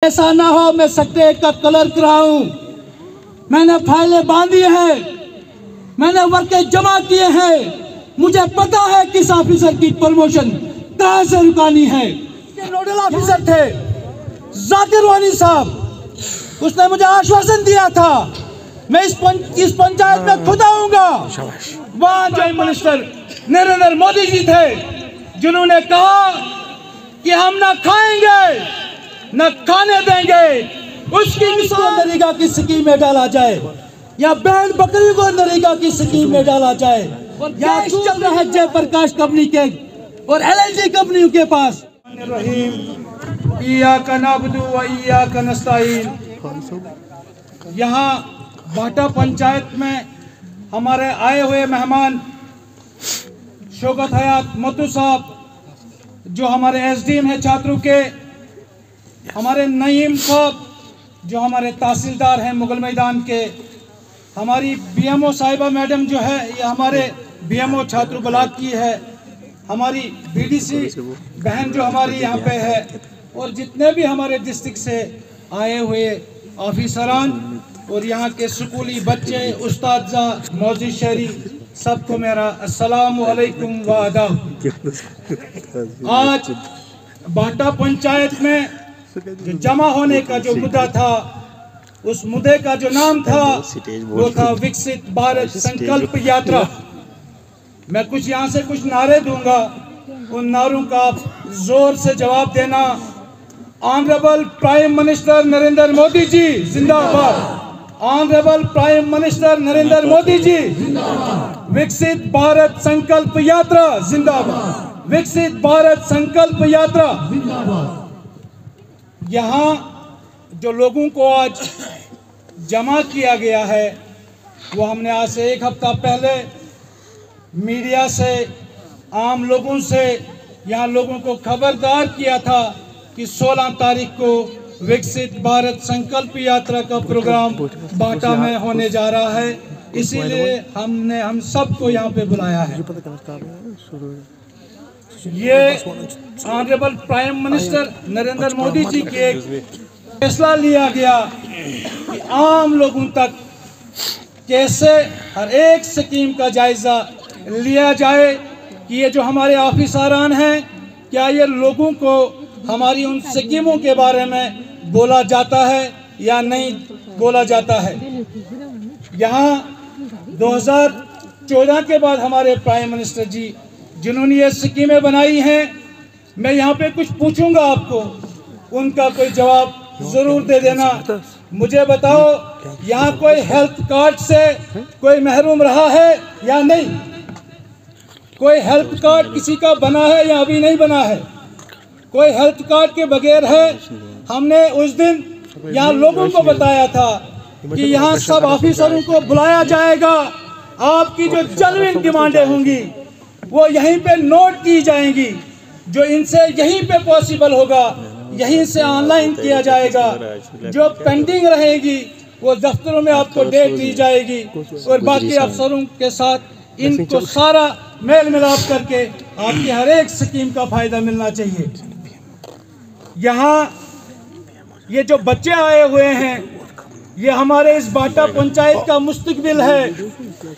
ऐसा ना हो मैं सेक्रेटरी का कलर कराऊं। मैंने फाइलें बांधी हैं, मैंने वर्के जमा किए हैं। मुझे पता है किस ऑफिसर की प्रमोशन कहां से रुकानी है। नोडल ऑफिसर थे जाकिर वानी साहब, उसने मुझे आश्वासन दिया था मैं इस पंचायत में खुद आऊंगा। वहां जो मिनिस्टर नरेंद्र मोदी जी थे जिन्होंने कहा कि हम ना खाएंगे न खाने देंगे, उसकी मिसाल नरेगा की स्कीम में डाला जाए या बैल बकरी को नरेगा की स्कीम में डाला जाए। या चल रहा है जयप्रकाश कंपनी के और LLG कंपनियों के पास। यहाँ भाटा पंचायत में हमारे आए हुए मेहमान शौकत हयात मोतू साहब जो हमारे SDM है छात्रों के, हमारे नईम साहब जो हमारे तहसीलदार हैं मुगल मैदान के, हमारी BMO साहिबा मैडम जो है ये हमारे BMO छात्र ब्लॉक की है, हमारी BDC बहन जो हमारी यहाँ पे है, और जितने भी हमारे डिस्ट्रिक्ट से आए हुए ऑफिसरान और यहाँ के स्कूली बच्चे, उस्तादा, मौजूद शहरी, सबको मेरा अस्सलामु अलैकुम व आदाब। आज भाटा पंचायत में जो जमा होने का जो मुद्दा था, उस मुद्दे का जो नाम था वो था विकसित भारत संकल्प यात्रा। मैं कुछ यहाँ से कुछ नारे दूंगा, उन नारों का आप जोर से जवाब देना। Honourable prime minister Narendra Modi ji जिंदाबाद। Honourable prime minister Narendra Modi ji जिंदाबाद। विकसित भारत संकल्प यात्रा जिंदाबाद। विकसित भारत संकल्प यात्रा जिंदाबाद। यहाँ जो लोगों को आज जमा किया गया है वो हमने आज से एक हफ्ता पहले मीडिया से, आम लोगों से, यहाँ लोगों को खबरदार किया था कि 16 तारीख को विकसित भारत संकल्प यात्रा का प्रोग्राम भाटा में होने जा रहा है, इसीलिए हमने हम सबको यहाँ पे बुलाया है। ये honourable prime minister Narendra Modi ji के एक फैसला लिया गया कि आम लोगों तक कैसे हर एक स्कीम का जायजा लिया जाए कि ये जो हमारे ऑफिसरान हैं क्या ये लोगों को हमारी उन स्कीमों के बारे में बोला जाता है या नहीं बोला जाता है। यहाँ 2014 के बाद हमारे प्राइम मिनिस्टर जी जिन्होंने ये स्कीमें बनाई हैं, मैं यहाँ पे कुछ पूछूंगा आपको, उनका कोई जवाब जरूर दे देना। मुझे बताओ यहाँ कोई हेल्थ कार्ड से कोई महरूम रहा है या नहीं? कोई हेल्थ कार्ड किसी का बना है या अभी नहीं बना है? कोई हेल्थ कार्ड के बगैर है? हमने उस दिन यहाँ लोगों को बताया था कि यहाँ सब ऑफिसरों को बुलाया जाएगा, आपकी जो जेन्युइन डिमांडें होंगी वो यहीं पे नोट की जाएंगी, जो इनसे यहीं पे पॉसिबल होगा यहीं से ऑनलाइन किया जाएगा, जो पेंडिंग रहेगी वो दफ्तरों में आपको डेट दी जाएगी, और बाकी अफसरों के साथ इनको सारा मेल मिलाप करके आपकी हर एक स्कीम का फायदा मिलना चाहिए। यहाँ ये जो बच्चे आए हुए हैं ये हमारे इस भाटा पंचायत का मुस्तकबिल है,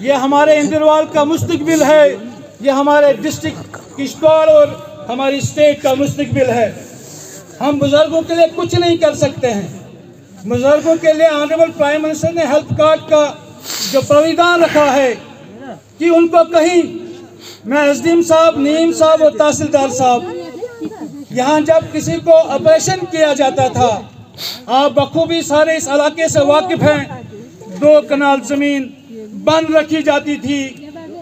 ये हमारे इंद्रवाल का मुस्तकबिल है, ये हमारे डिस्ट्रिक्ट किश्तवाड़ और हमारी स्टेट का मुस्तकबिल है। हम बुजुर्गों के लिए कुछ नहीं कर सकते हैं। बुजुर्गों के लिए ऑनरेबल प्राइम मिनिस्टर ने हेल्थ कार्ड का जो प्राविधान रखा है कि उनको कहीं, मैं SDM साहब, नीम साहब और तहसीलदार साहब, यहाँ जब किसी को ऑपरेशन किया जाता था, आप बखूबी सारे इस इलाके से वाकिफ हैं, 2 कनाल जमीन बंद रखी जाती थी,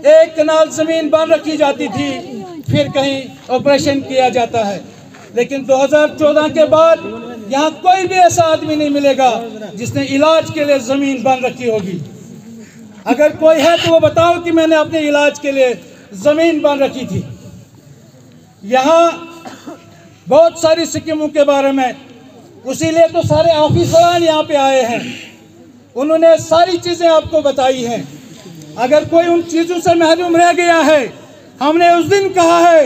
1 कनाल जमीन बंद रखी जाती थी, फिर कहीं ऑपरेशन किया जाता है। लेकिन 2014 के बाद यहाँ कोई भी ऐसा आदमी नहीं मिलेगा जिसने इलाज के लिए जमीन बंद रखी होगी। अगर कोई है तो वो बताओ कि मैंने अपने इलाज के लिए जमीन बंद रखी थी। यहाँ बहुत सारी स्कीमों के बारे में, उसीलिए तो सारे ऑफिसरान यहाँ पे आए हैं, उन्होंने सारी चीजें आपको बताई हैं। अगर कोई उन चीजों से महरूम रह गया है, हमने उस दिन कहा है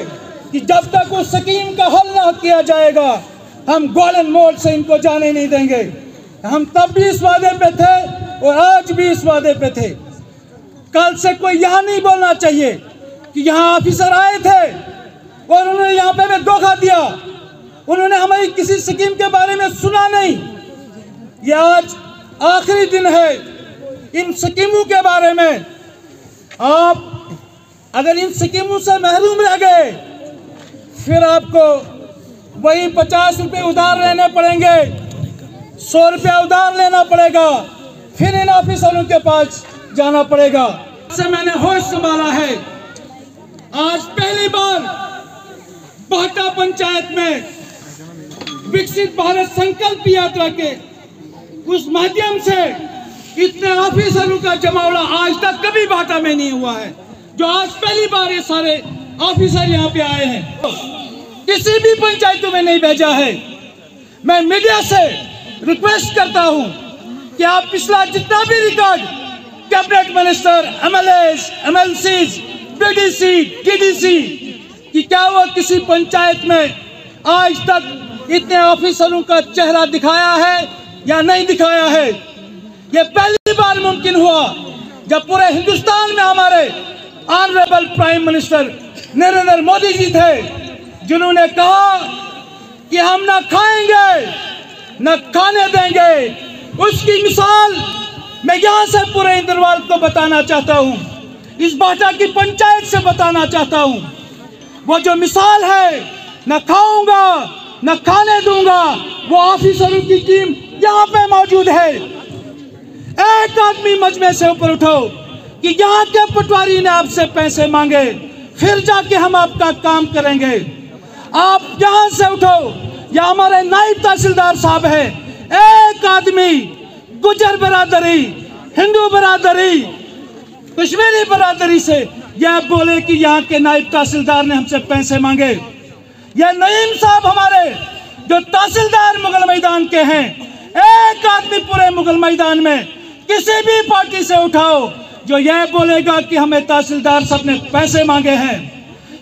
कि जब तक उस स्कीम का हल न किया जाएगा हम गोल्डन मोड से इनको जाने नहीं देंगे। हम तब भी इस वादे पे थे और आज भी इस वादे पे थे। कल से कोई यहाँ नहीं बोलना चाहिए कि यहाँ ऑफिसर आए थे और उन्होंने यहाँ पे हमें धोखा दिया, उन्होंने हमारी किसी स्कीम के बारे में सुना नहीं। ये आज आखिरी दिन है इन स्कीमों के बारे में। आप अगर इन स्कीमों से महरूम रह गए फिर आपको वही 50 रुपये उधार लेने पड़ेंगे, 100 रुपया उधार लेना पड़ेगा, फिर इन ऑफिसरों के पास जाना पड़ेगा। से मैंने होश संभाला है। आज पहली बार बाटा पंचायत में विकसित भारत संकल्प यात्रा के उस माध्यम से इतने ऑफिसरों का जमावड़ा आज तक कभी बाटा में नहीं हुआ है, जो आज पहली बार ये सारे ऑफिसर यहाँ पे आए हैं। किसी भी पंचायतों में नहीं भेजा है। मैं मीडिया से रिक्वेस्ट करता हूँ कि आप पिछला जितना भी record cabinet minister, MLAs, MLCs, BDC, TDC कि क्या वो किसी पंचायत में आज तक इतने ऑफिसरों का चेहरा दिखाया है या नहीं दिखाया है। ये पहली बार मुमकिन हुआ जब पूरे हिंदुस्तान में हमारे honourable prime minister Narendra Modi ji थे, जिन्होंने कहा कि हम न खाएंगे न खाने देंगे। उसकी मिसाल मैं यहाँ से पूरे इंद्रवाल को बताना चाहता हूँ, इस बाटा की पंचायत से बताना चाहता हूँ। वो जो मिसाल है, न खाऊंगा न खाने दूंगा, वो ऑफिसरों की टीम यहाँ पे मौजूद है। एक आदमी मजमे से ऊपर उठो कि यहाँ के पटवारी ने आपसे पैसे मांगे, फिर जाके हम आपका काम करेंगे। आप यहाँ से उठो, या हमारे नायब तहसीलदार साहब है, एक आदमी गुजर बरादरी, हिंदू बरादरी, कश्मीरी बरादरी से यह बोले कि यहाँ के नायब तहसीलदार ने हमसे पैसे मांगे। यह नईम साहब हमारे जो तहसीलदार मुगल मैदान के हैं, एक आदमी पूरे मुगल मैदान में किसी भी पार्टी से उठाओ जो यह बोलेगा कि हमें तहसीलदार साहब ने पैसे मांगे हैं।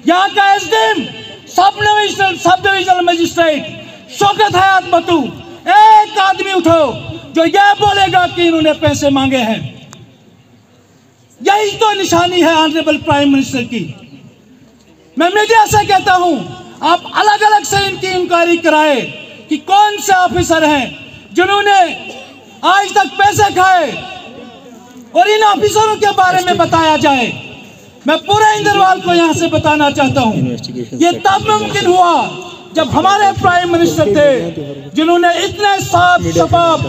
यहाँ का SDM, sub divisional magistrate Shaukat हयात बतू, एक आदमी उठो जो यह बोलेगा कि इन्होंने पैसे मांगे हैं। यही तो निशानी है ऑनरेबल प्राइम मिनिस्टर की। मैं मीडिया से कहता हूं, आप अलग अलग से इनकी इंक्वायरी कराए कि कौन से ऑफिसर हैं जिन्होंने आज तक पैसे खाए, और इन ऑफिसरों के बारे में बताया जाए। मैं पूरे इंद्रवाल को यहां से बताना चाहता हूं, ये तब मुमकिन हुआ जब हमारे प्राइम मिनिस्टर थे, जिन्होंने इतने साफ शफाफ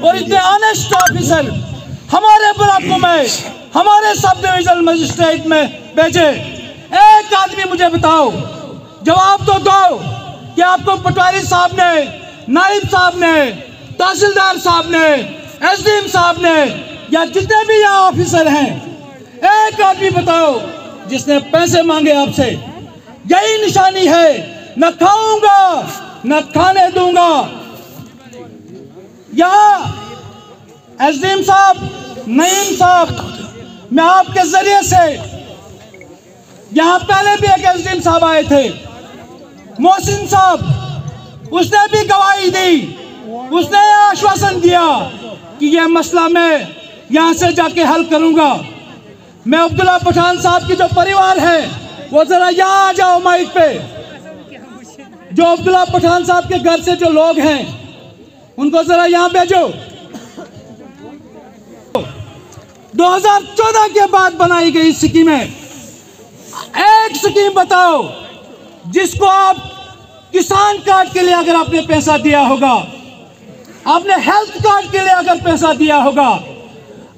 और इतने ऑनेस्ट ऑफिसर हमारे ब्लॉकों में, हमारे सब डिविजनल मजिस्ट्रेट में भेजे। एक आदमी मुझे बताओ, जवाब तो दो कि आपको पटवारी साहब ने, नायब साहब ने, तहसीलदार साहब ने, एसडीएम साहब ने, या जितने भी यहाँ ऑफिसर हैं, एक आदमी बताओ जिसने पैसे मांगे आपसे। यही निशानी है, न खाऊंगा न खाने दूंगा। यहाँ एसडीएम साहब, नईम साहब, मैं आपके जरिए से, यहाँ पहले भी एक एसडीएम साहब आए थे, मोहसिन साहब, उसने भी गवाही दी, उसने आश्वासन दिया कि यह मसला मैं यहाँ से जाके हल करूंगा। मैं अब्दुल्ला पठान साहब की जो परिवार है, वो जरा यहाँ आ जाओ माइक पे। जो अब्दुल्ला पठान साहब के घर से जो लोग हैं, उनको जरा यहाँ भेजो। 2014 के बाद बनाई गई स्कीमें, एक स्कीम बताओ जिसको आप किसान कार्ड के लिए अगर आपने पैसा दिया होगा, आपने हेल्थ कार्ड के लिए अगर पैसा दिया होगा,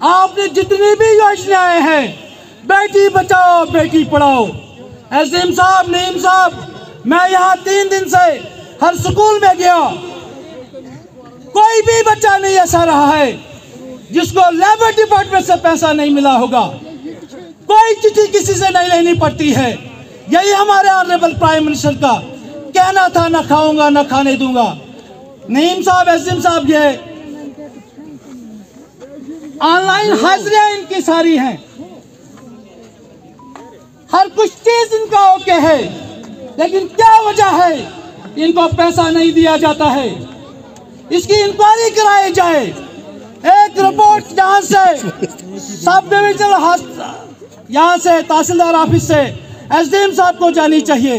आपने जितनी भी योजनाएं हैं, बेटी बचाओ बेटी पढ़ाओ। एसडीएम साहब, नईम साहब, मैं यहाँ 3 दिन से हर स्कूल में गया, कोई भी बच्चा नहीं ऐसा रहा है जिसको लेबर डिपार्टमेंट से पैसा नहीं मिला होगा। कोई चिट्ठी किसी से नहीं लेनी पड़ती है। यही हमारे ऑनरेबल प्राइम मिनिस्टर का कहना था, न खाऊंगा न खाने दूंगा। नईम साहब, एसडीएम साहब, ये ऑनलाइन हाजिरियां इनकी सारी हैं, हर कुछ चीज इनका ओके है, लेकिन क्या वजह है इनको पैसा नहीं दिया जाता है। इसकी इंक्वायरी कराई जाए। एक रिपोर्ट यहाँ से सब डिविजनल यहाँ से तहसीलदार ऑफिस से एसडीएम साहब को जानी चाहिए,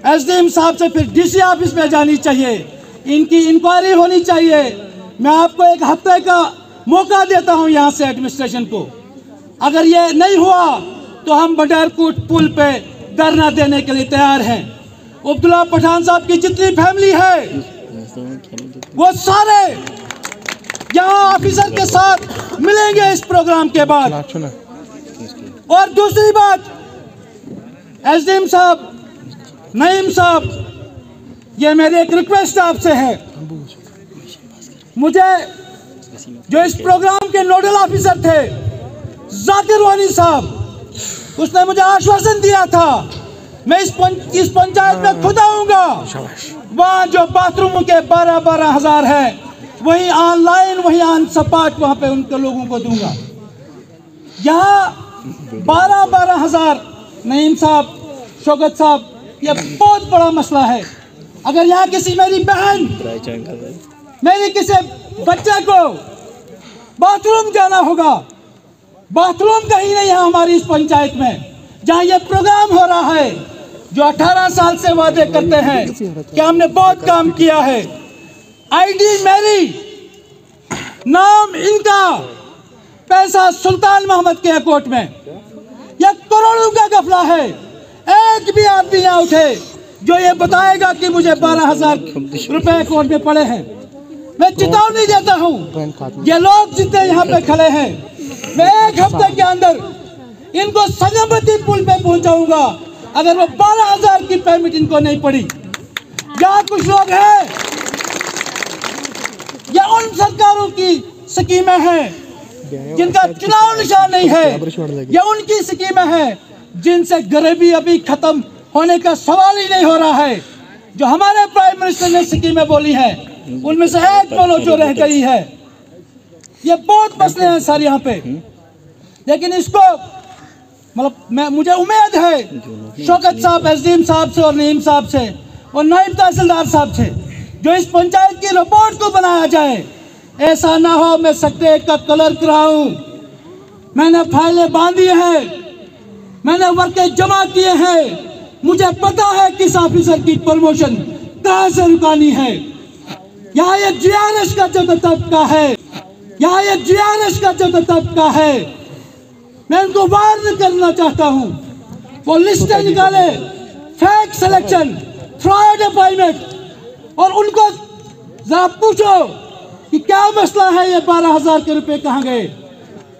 एसडीएम साहब से फिर डीसी ऑफिस में जानी चाहिए, इनकी इंक्वायरी होनी चाहिए। मैं आपको एक हफ्ते का मौका देता हूँ यहाँ से एडमिनिस्ट्रेशन को। अगर ये नहीं हुआ तो हम बंडारकोट पुल पे धरना देने के लिए तैयार हैं। अब्दुल्ला पठान साहब की जितनी फैमिली है वो सारे यहाँ ऑफिसर के साथ मिलेंगे इस प्रोग्राम के बाद। और दूसरी बात, एसडीएम साहब, नईम साहब, ये मेरी एक रिक्वेस्ट आपसे है। मुझे जो इस प्रोग्राम के नोडल ऑफिसर थे जाकिर वानी साहब, उसने मुझे आश्वासन दिया था मैं इस पंचायत में खुद आऊंगा। वहाँ जो बाथरूम के 12-12 हजार है वही ऑनलाइन, वही ऑन सपाट वहाँ पे उनके लोगों को दूंगा। यहाँ 12-12 हजार, नईम साहब, शौकत साहब, ये बहुत बड़ा मसला है। अगर यहाँ किसी मेरी बहन, मेरी किसी बच्चे को बाथरूम जाना होगा, बाथरूम कहीं नहीं है हमारी इस पंचायत में। जहाँ ये प्रोग्राम हो रहा है, जो 18 साल से वादे करते हैं कि हमने बहुत काम किया है, आईडी मेरी, नाम इनका, पैसा सुल्तान मोहम्मद के अकाउंट में। यह करोड़ों का गफला है। एक भी आदमी यहाँ उठे जो ये बताएगा कि मुझे 12,000 रुपए अकाउंट में पड़े हैं। मैं चेतावनी देता हूँ, ये लोग जितने यहाँ पे खड़े हैं, मैं एक हफ्ते के अंदर इनको संगमती पुल पे पहुंचाऊंगा अगर वो 12,000 की पेमेंट इनको नहीं पड़ी। यहाँ कुछ लोग हैं, या उन सरकारों की स्कीमें हैं जिनका चुनाव निशान नहीं है, या उनकी स्कीमें हैं जिनसे गरीबी अभी खत्म होने का सवाल ही नहीं हो रहा है। जो हमारे प्राइम मिनिस्टर ने स्कीमें बोली हैं उनमें से एक बोलो जो रह गई है। ये बहुत मसले हैं सर यहाँ पे, लेकिन इसको मतलब मुझे उम्मीद है शौकत साहब, एसडीएम साहब से और नईम साहब से और नायब तहसीलदार साहब से जो इस पंचायत की रिपोर्ट को बनाया जाए। ऐसा ना हो मैं सेक्रेटरी का कलर कराऊं। मैंने फाइलें बांधी हैं, मैंने वर्के जमा किए हैं, मुझे पता है किस ऑफिसर की प्रमोशन कहां से रुकानी है। यहाँ ये जीआरएस का जो तबका है, यहाँ ये जीआरएस का जो तबका है, मैं उनको वार्न करना चाहता हूँ। वो लिस्ट निकाले, फेक सिलेक्शन, फ्रॉड अपॉइंटमेंट, और उनको जरा पूछो कि क्या मसला है, ये 12,000 के रुपए कहाँ गए।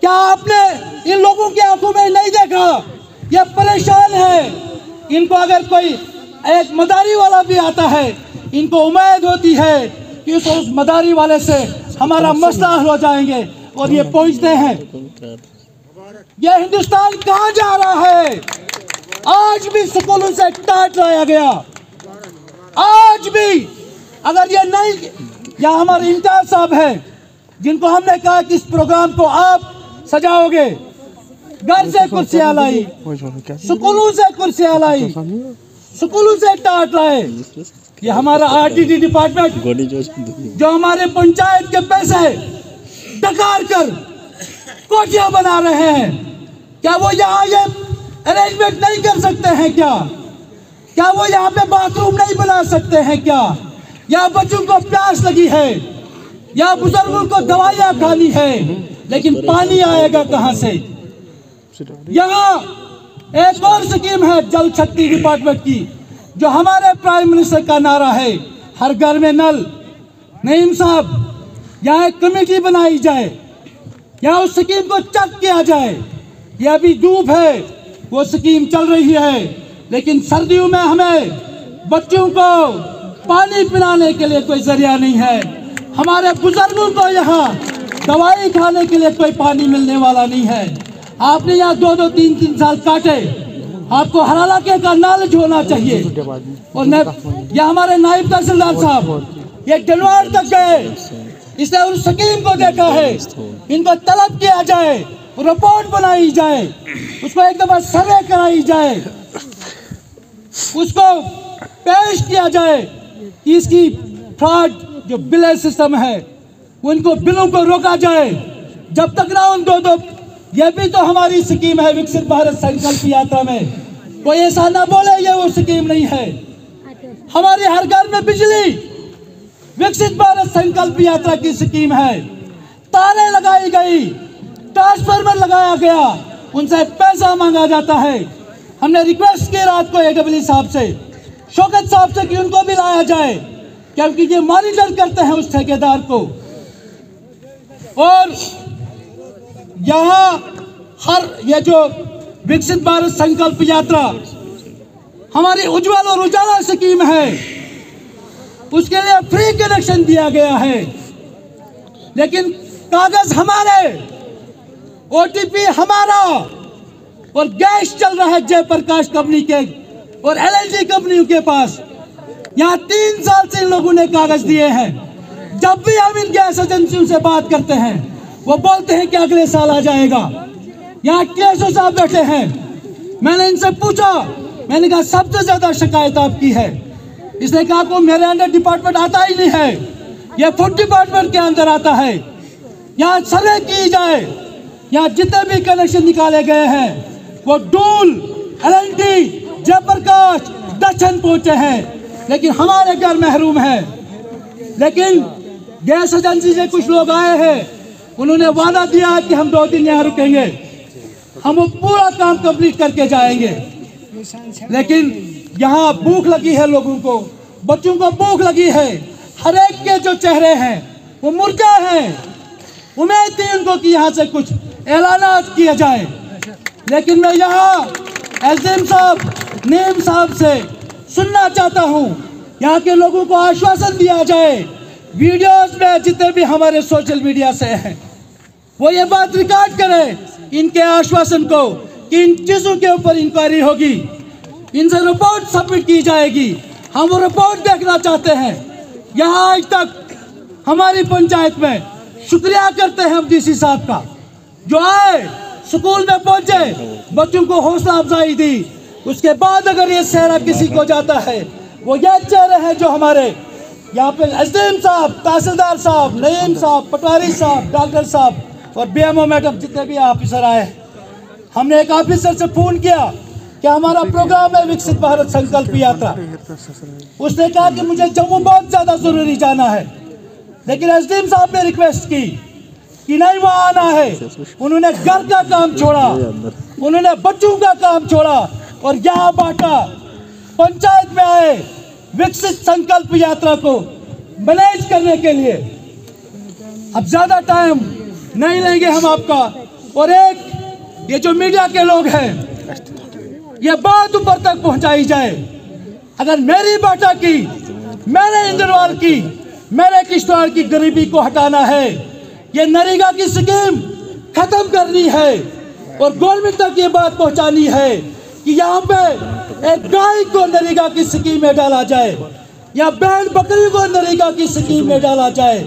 क्या आपने इन लोगों की आंखों में नहीं देखा, ये परेशान है। इनको अगर कोई एक मदारी वाला भी आता है, इनको उम्मीद होती है कि उस मदारी वाले से हमारा मसला हल हो जाएंगे, और ये पहुंचते हैं। ये हिंदुस्तान कहाँ जा रहा है? आज भी स्कूलों से टाट लाया गया, आज भी अगर ये नहीं, या हमारे इम्तियाज साहब हैं जिनको हमने कहा कि इस प्रोग्राम को आप सजाओगे, घर से कुर्सियां लाई, स्कूलों से कुर्सियां लाई, स्कूलों से टाट लाए। ये हमारा आरटीडी डिपार्टमेंट जो हमारे पंचायत के पैसे डकार कर कोठियां बना रहे हैं, क्या वो यहाँ ये अरेंजमेंट नहीं कर सकते हैं क्या वो यहाँ पे बाथरूम नहीं बना सकते हैं क्या? या बच्चों को प्यास लगी है, या बुजुर्गों को दवाइयाँ खानी है, लेकिन पानी आएगा कहाँ से? यहाँ एक और स्कीम है जल शक्ति डिपार्टमेंट की, जो हमारे प्राइम मिनिस्टर का नारा है, हर घर में नल। नईम साहब, यहाँ एक कमेटी बनाई जाए, यहाँ उस स्कीम को चेक किया जाए। ये अभी धूप है, वो स्कीम चल रही है, लेकिन सर्दियों में हमें बच्चों को पानी पिलाने के लिए कोई जरिया नहीं है, हमारे बुजुर्गों को यहाँ दवाई खाने के लिए कोई पानी मिलने वाला नहीं है। आपने यहाँ 2-2, 3-3 साल काटे, आपको हर इलाके का नॉलेज होना चाहिए। और ये हमारे नायब तहसीलदार साहब ये गलवाड़ तक गए, इसने उस स्कीम को देखा है, इनको तलब किया जाए, रिपोर्ट बनाई जाए, उसको एक दफा सर्वे कराई जाए, उसको पेश किया जाए, कि इसकी फ्रॉड जो बिल सिस्टम है उनको बिलों को रोका जाए। जब तक ना उनको तो यह भी तो हमारी स्कीम है विकसित भारत संकल्प यात्रा में, कोई ऐसा ना बोले ये वो स्कीम नहीं है। हमारे हर घर में बिजली विकसित भारत संकल्प यात्रा की स्कीम है। तारे लगाई गई, ट्रांसफार्मर लगाया गया, उनसे पैसा मांगा जाता है। हमने रिक्वेस्ट की रात को एडब्ल्यू साहब से, शौकत साहब से कि उनको भी लाया जाए, क्योंकि ये मॉनिटर करते हैं उस ठेकेदार को। और यहाँ हर ये जो विकसित भारत संकल्प यात्रा हमारी उज्जवल और उजाला स्कीम है, उसके लिए फ्री कनेक्शन दिया गया है, लेकिन कागज हमारे, ओटीपी हमारा, और गैस चल रहा है जयप्रकाश कंपनी के और एलएनजी कंपनियों के पास। यहाँ 3 साल से इन लोगों ने कागज दिए हैं। जब भी हम इन गैस एजेंसियों से बात करते हैं वो बोलते हैं कि अगले साल आ जाएगा। यहाँ टीएसओ साहब बैठे हैं, मैंने इनसे पूछा, मैंने कहा सबसे ज्यादा शिकायत आपकी है। इसने कहा को मेरे अंडर डिपार्टमेंट आता ही नहीं है, यह फूड डिपार्टमेंट के अंदर आता है। यहाँ सर्वे की जाए, यहाँ जितने भी कनेक्शन निकाले गए हैं वो डूल, एलएनटी, जयप्रकाश, दक्षिण पहुंचे हैं, लेकिन हमारे घर महरूम है। लेकिन गैस एजेंसी से कुछ लोग आए हैं, उन्होंने वादा दिया कि हम 2 दिन यहाँ रुकेंगे, हम वो पूरा काम कंप्लीट करके जाएंगे। लेकिन यहाँ भूख लगी है लोगों को, बच्चों को भूख लगी है, हर एक के जो चेहरे हैं वो मुर्झा हैं। उम्मीद थी उनको कि यहाँ से कुछ ऐलानात किया जाए, लेकिन मैं यहाँ एसडीएम साहब, नीम साहब से सुनना चाहता हूँ, यहाँ के लोगों को आश्वासन दिया जाए। वीडियोस में जितने भी हमारे सोशल मीडिया से हैं वो ये बात रिकॉर्ड करें इनके आश्वासन को कि इन चीजों के ऊपर इंक्वायरी होगी, इनसे रिपोर्ट सबमिट की जाएगी। हम वो रिपोर्ट देखना चाहते हैं। यहाँ आज तक हमारी पंचायत में शुक्रिया करते हैं हम डीसी साहब का, जो आए, स्कूल में पहुंचे, बच्चों को हौसला अफजाई दी। उसके बाद अगर ये सेहरा किसी को जाता है वो ये चेहरे हैं जो हमारे यहाँ पे एसडीएम साहब, तहसीलदार साहब, नईम साहब, पटवारी साहब, डॉक्टर साहब और बीएमओ मैडम, जितने भी ऑफिसर आए। हमने एक ऑफिसर से फोन किया कि हमारा प्रोग्राम है विकसित भारत संकल्प यात्रा। उसने कहा कि मुझे जम्मू बहुत ज्यादा जरूरी जाना है, लेकिन एसडीएम साहब ने रिक्वेस्ट की कि नहीं वहाँ आना है। उन्होंने घर का काम छोड़ा, उन्होंने बच्चों का काम छोड़ा और यहाँ बांटा। पंचायत में आए विकसित संकल्प यात्रा को मैनेज करने के लिए। अब ज्यादा टाइम नहीं लेंगे हम आपका। और एक ये जो मीडिया के लोग हैं, ये बात ऊपर तक पहुंचाई जाए। अगर मेरी बाटा की, मेरे इंद्रवाल की, मेरे किश्तवाड़ की गरीबी को हटाना है, ये नरेगा की स्कीम खत्म करनी है और गवर्नमेंट तक ये बात पहुंचानी है कि यहाँ पे एक गाय को नरेगा की स्कीम में डाला जाए, या बैल बकरी को नरेगा की स्कीम में डाला जाए।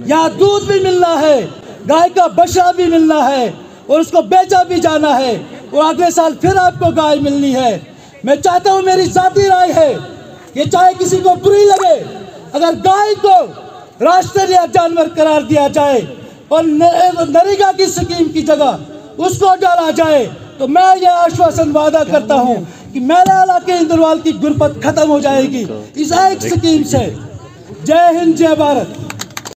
यहाँ दूध भी मिलना है, गाय का बछड़ा भी मिलना है और उसको बेचा भी जाना है और अगले साल फिर आपको गाय मिलनी है। मैं चाहता हूँ, मेरी जाती राय है, ये चाहे किसी को बुरी लगे, अगर गाय को राष्ट्रीय जानवर करार दिया जाए और नरेगा की स्कीम की जगह उसको डाला जाए, तो मैं ये आश्वासन वादा करता हूँ कि मेरे इलाके इंद्रवाल की गुर्बत खत्म हो जाएगी इस एक स्कीम से। जय हिंद, जय भारत।